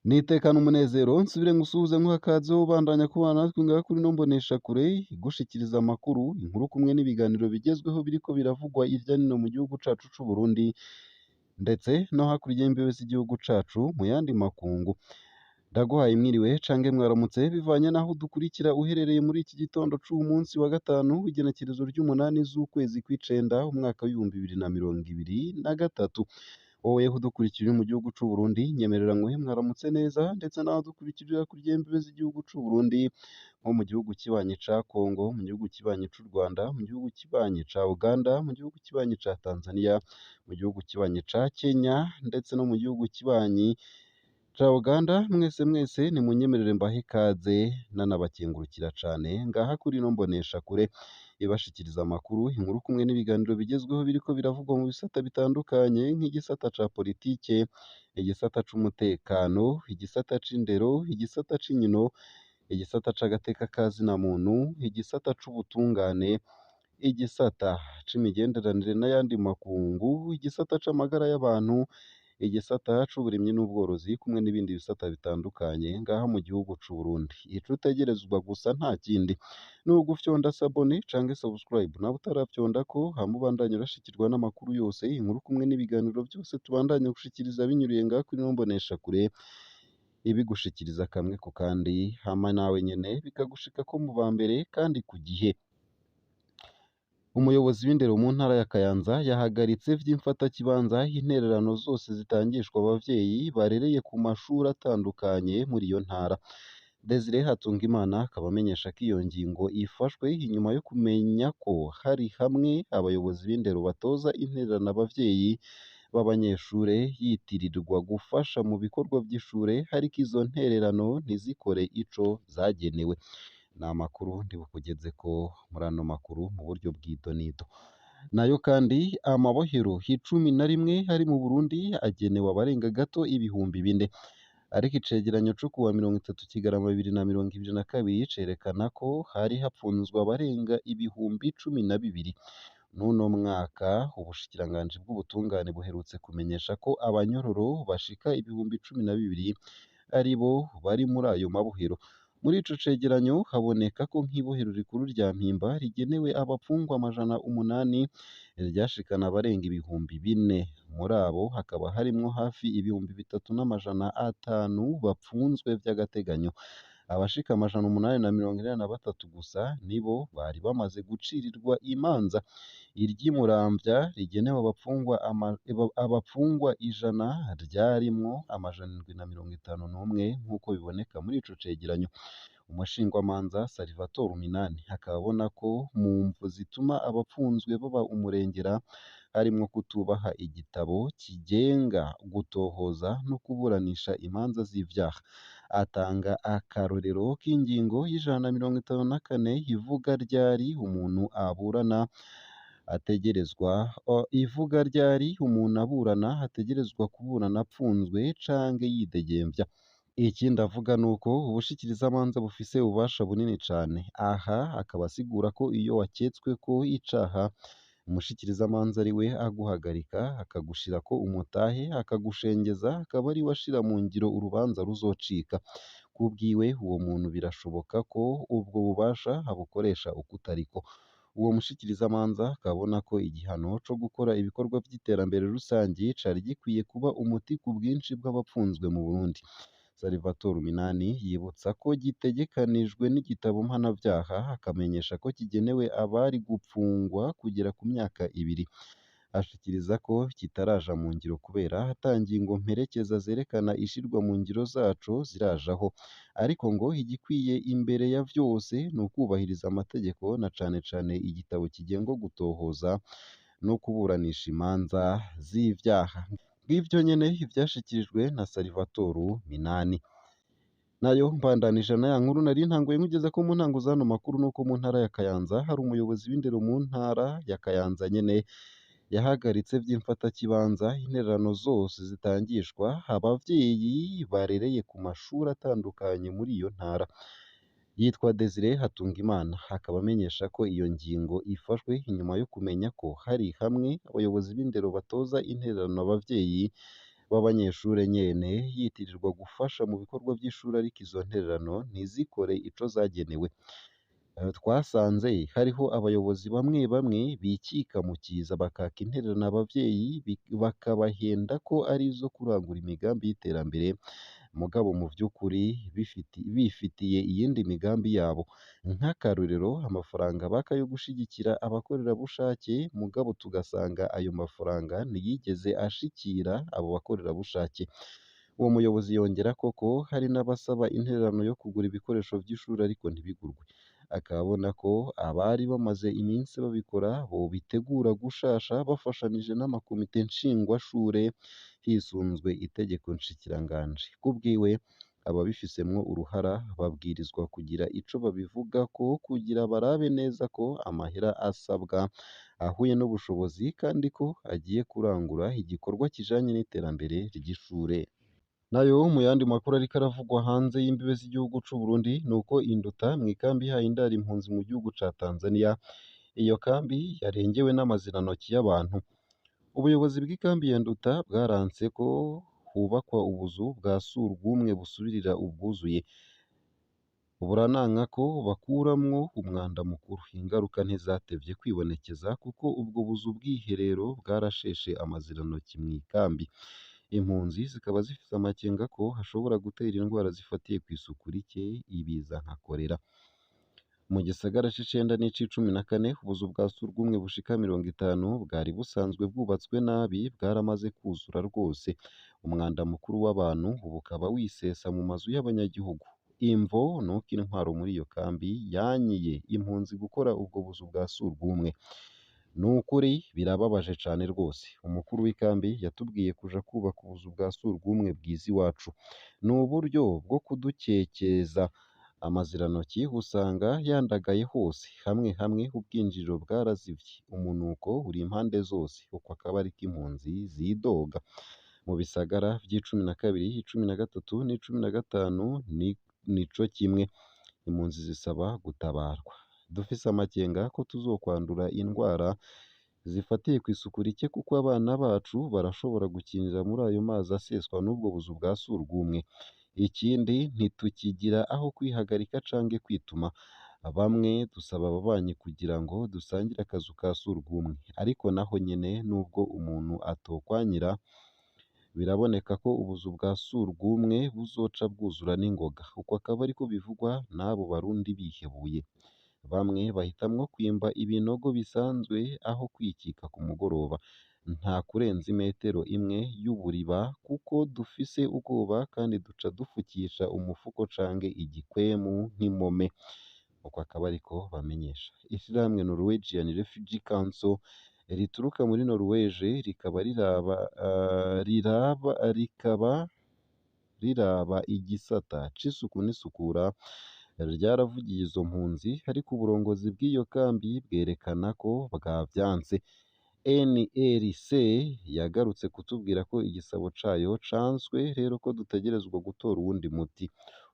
Nitekana umunezero nsubire ngusuhuze nkuha ikaze wowe ubandanya kubana natwe ngaha kuri ino mboneshakure igushikiriza amakuru, inkuru kumwe n'ibiganiro bigezweho biriko biravugwa irya nino mu gihugu cacu c'Uburundi ndetse no hakurya y'imbibe z'igihugu cacu mu yandi makungu. Ndaguhaye mwiriwe cange mwaramutse bivanye n'aho udukurikira uherereye muri iki gitondo c'uwu munsi wa gatanu w'igenekerezo ry'umunani z'ukwezi kw'icenda umwaka w'ibihumbi bibiri na mirongo ibiri na gatatu. Wowe udukurikira uri mu gihugu c'Uburundi nyemerera nguhe mwaramutse neza ndetse n'aho dukurikirira hakurya y'imbibe z'igihugu c'Uburundi nko mu gihugu kibanyi ca Kongo, mu gihugu kibanyi c'u Rwanda, mu gihugu kibanyi ca Uganda, mu gihugu kibanyi ca Tanzania, mu gihugu kibanyi ca Kenya ndetse no mu gihugu kibanyi ca Uganda. Mwese nimunyemerere mbahe ikaze nanabakengurukira cane ngaha kuri ino mboneshakure ibashikiriza amakuru, inkuru kumwe n'ibiganiro bigezweho biriko biravugwa mu bisata bitandukanye nk'igisata ca politike, igisata c'umutekano, igisata c'indero, igisata c'inkino, igisata c'agateka ka zina muntu, igisata c'ubutungane, igisata c'imigenderanire n'ayandi makungu, igisata c'amagara y'abantu, igisata c'uburimyi n'ubworozi kumwe n'ibindi bisata bitandukanye ngaha mu gihugu c'Uburundi. Ico utegerezwa gusa nta kindi ni ugufyonda sabone canke subscribe nawe utaravyondako hama ubandanye urashikirwa n'amakuru yose, inkuru kumwe n'ibiganiro vyose tubandanye gushikiriza binyuriye ngaha kuri ino mboneshakure ibigushikiriza kamwe ku kandi hama nawe nyene bikagushikako mu ba mbere kandi ku gihe. Umuyobozi w'indero mu ntara ya Kayanza yahagaritse vy'imfatakibanza intererano zose zitangishwa abavyeyi barereye ku mashuri atandukanye muri iyo ntara. Desire Hatungimana akaba amenyesha ko iyo ngingo ifashwe inyuma yo kumenya ko hari hamwe abayobozi b'indero batoza intererano abavyeyi b'abanyeshure yitirirwa gufasha mu bikorwa vy'ishure ariko izo ntererano ntizikore ico zagenewe. Ni amakuru ndibukugezeko muri ano makuru mu buryo bw'idonido. Nayo kandi amabohero 11 ari mu Burundi agenewe abarenga gato ibihumbi 4. Ariko icegeranyo co kuwa 30 Kigarama 2022 cerekana ko hari hapfunzwe abarenga ibihumbi 12. N'uno mwaka ubushikiranganji bw'ubutungane buherutse kumenyesha ko abanyororo bashika ibihumbi 12 ari bo bari muri ayo mabohero. Muri ico cegeranyo haboneka ko nk'ibohero rikuru rya Mpimba rigenewe abapfungwa 800 ryashikana abarenga ibihumbi 4. Muri abo hakaba harimwo hafi ibihumbi 3500 bapfunzwe vy'agateganyo. Abashika 843 gusa nibo bari bamaze gucirirwa imanza. Iry'imuramvya rigenewe abapfungwa 100 ryarimwo 751 nk'uko biboneka muri ico cegeranyo. Umushingwamanza Salvatore Minani akaba abona ko mu mvu zituma abapfunzwe baba umurengera harimwo kutubaha igitabo kigenga gutohoza no kuburanisha imanza z'ivyaha. Atanga akarorero k'ingingo y'154 ivuga ryari umuntu aburana ategerezwa kuburana apfunzwe canke yidegemvya. Ikindi avuga nuko ubushikirizamanza bufise ububasha bunini cane. Aha akaba asigura ko iyo waketsweko icaha umushikirizamanza ari we aguhagarika akagushirako umutahe akagushengeza akaba ari we ashira mu ngiro urubanza ruzocika. Kubwiwe uwo muntu birashoboka ko ubwo bubasha abukoresha ukutariko. Uwo mushikirizamanza akabona ko igihano co gukora ibikorwa vy'iterambere rusangi cari gikwiye kuba umuti ku bwinshi bw'abapfunzwe mu Burundi. Salvatore Minani yibutsa ko gitegekanijwe n'igitabo mpanavyaha akamenyesha ko kigenewe abari gupfungwa kugera ku myaka 2. Ashikiriza ko kitaraja mu ngiro kubera ata ngingo mperekeza zerekana ishirwa mu ngiro zaco zirajaho. Ariko ngo igikwiye imbere ya vyose ni ukubahiriza amategeko na cane cane igitabo kigenga gutohoza no kuburanisha imanza z'ivyaha. Bw'ivyo nyene ivyashikirijwe na Salvatore Minani. Nayo mbandanije na ya nkuru nari ntanguye nkugeza ko mu ntango z'ano makuru nuko mu ntara ya Kayanza hari umuyobozi w'indero mu ntara ya Kayanza nyene yahagaritse vy'imfatakibanza intererano zose zitangishwa abavyeyi barereye ku mashuri atandukanye muri iyo ntara. Yitwa Desire Hatungimana akaba amenyesha ko iyo ngingo ifashwe inyuma yo kumenya ko hari hamwe abayobozi b'indero batoza intererano abavyeyi w'abanyeshure nyene yitirirwa gufasha mu bikorwa vy'ishuri ariko izo ntererano ntizikore ico zagenewe. Twasanze hariho abayobozi bamwe bamwe bikika mu kiza bakaka intererano abavyeyi bakabahenda ko ari izo kurangura imigambi y'iterambere, mugabo mu vy'ukuri bifitiye iyindi migambi yabo. Nk'akarorero amafaranga baka yo gushigikira abakorerabushake, mugabo tugasanga ayo mafaranga ntiyigeze ashikira abo bakorerabushake. Uwo muyobozi yongerako ko hari n'abasaba intererano yo kugura ibikoresho vy'ishuri ariko ntibigurwe. Akaba abona ko abari bamaze iminsi babikora bobitegura gushasha bafashanije n'amakomite nshingwashure hisunzwe itegeko nshikiranganji. Kubwiwe ababifisemwo uruhara babwirizwa kugira ico babivugako kugira barabe neza ko amahera asabwa ahuye n'ubushobozi kandi ko agiye kurangura igikorwa kijanye n'iterambere ry'ishure. Nayo mu yandi makuru ariko aravugwa hanze y'imbibe z'igihugu c'Uburundi nuko Induta mw'ikambi ihaye indaro impunzi mu gihugu ca Tanzania, iyo kambi yarengewe n'amazirantoki y'abantu. Ubuyobozi bw'ikambi ya Nduta bwaranse ko hubakwa ubuzu bwa surwumwe busubirira ubwuzuye, burananka ko bakuramwo umwanda mukuru. Ingaruka ntizatevye kwibonekeza kuko ubwo buzu bwiherero bwarasheshe amazirantoki mw'ikambi. Impunzi zikaba zifise amakenga ko hashobora gutera indwara zifatiye kw'isuku rike, ibiza nka korera. Mu gisagara c'icenda n'ic'icumi na kane ubuzu bwa surwumwe bushika 50 bwari busanzwe bwubatswe nabi bwaramaze kwuzura rwose. Umwanda mukuru w'abantu ubu ukaba wisesa mu mazu y'abanyagihugu. Imvo nuko intwaro muri iyo kambi yanyiye impunzi gukora ubwo buzu bwa surwumwe. Nukuri birababaje cane rwose. Umukuru w'ikambi yatubwiye kuja kubaka ubuzu bwa surwumwe bwiza iwacu. Ni uburyo bwo kudukekeza. Amazirantoki usanga yandagaye hose, hamwe hamwe ubwinjiriro bwarazivye, umunuko uri impande zose, uko akaba ariko impunzi zidoga. Mu bisagara vy'icumi na kabiri, icumi na gatatu n'icumi na gatanu nico kimwe. Impunzi zisaba gutabarwa. Dufise amakenga ko tuzokwandura indwara zifatiye kw'isuku rike kuko abana bacu barashobora gukinira muri ayo mazi aseswa n'ubwo buzu bwa surwumwe. Ikindi ntitukigira aho kwihagarika canke kwituma. Bamwe dusaba ababanyi kugira ngo dusangire akazu ka surwumwe. Ariko naho nyene nubwo umuntu atokwanyira, biraboneka ko ubuzu bwa surwumwe buzoca bwuzura n'ingoga. Uko akaba ariko bivugwa n'abo barundi bihebuye. Bamwe bahitamwo kwimba ibinogo bisanzwe aho kwikika ku mugoroba. Nta kurenza imetero imwe y'uburiba kuko dufise ubwoba kandi duca dufukisha umufuko canke igikwemu nk'impome. Uko akaba ariko bamenyesha. Ishirahamwe Norwegian Refugee Council rituruka muri Norwege rikaba riraba igisata c'isuku n'isukura, ryaravugiye izo mpunzi ariko uburongozi bw'iyo kambi bwerekana ko bwavyanse. NRC yagarutse kutubwira ko igisabo cayo canswe, rero ko dutegerezwa gutora uwundi muti.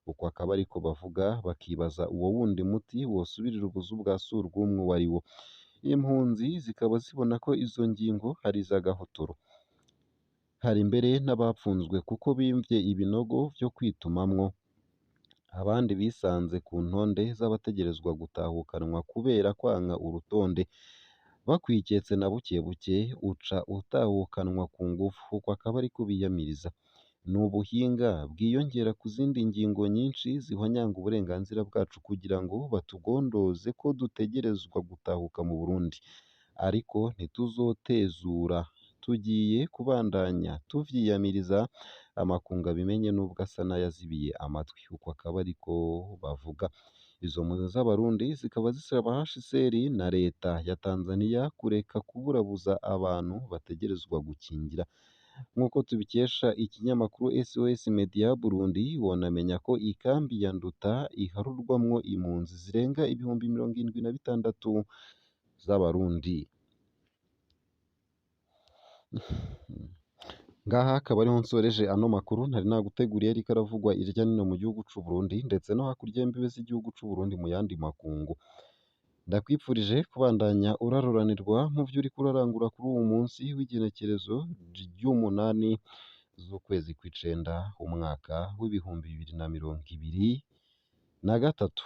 Uko akaba ariko bavuga bakibaza uwo wundi muti wosubirira ubuzu bwa surwumwe uwo ari wo. Impunzi zikaba zibona ko izo ngingo ari iz'agahotoro. Hari mbere n'abapfunzwe kuko bimvye ibinogo vyo kwitumamwo. Abandi bisanze ku ntonde z'abategerezwa gutahukanwa kubera kwanka urutonde. Bakwiketse na buke buke uca utahukanwa ku ngufu. Uko akaba ariko biyamiriza. Ni ubuhinga bwiyongera ku zindi ngingo nyinshi zihonyanga uburenganzira bwacu kugira ngo batugondoze ko dutegerezwa gutahuka mu Burundi. Ariko ntituzotezura. Tugiye kubandanya tuvyiyamiriza, amakungu abimenye nubwo asa n'ayazibiye amatwi. Uko akaba ariko bavuga. Izo mpunzi z'abarundi zikaba zisaba HCR na leta ya Tanzania kureka kuburabuza abantu bategerezwa gukingira. Nk'uko tubikesha ikinyamakuru SOS Media Burundi, wonamenya ko ikambi ya Nduta iharurwamwo impunzi zirenga 76,000 z'abarundi. Ngaha akaba ariho nsoreje ano makuru ntari naguteguriye ariko aravugwa irya nino mu gihugu c'Uburundi ndetse no hakurya y'imbibe z'igihugu c'Uburundi mu yandi makungu. Ndakwipfurije kubandanya uraroranirwa mu vyo uriko urarangura kuri uwu munsi w'igenekerezo ry'umunani z'ukwezi kw'icenda umwaka w'ibihumbi bibiri na mirongo ibiri na gatatu.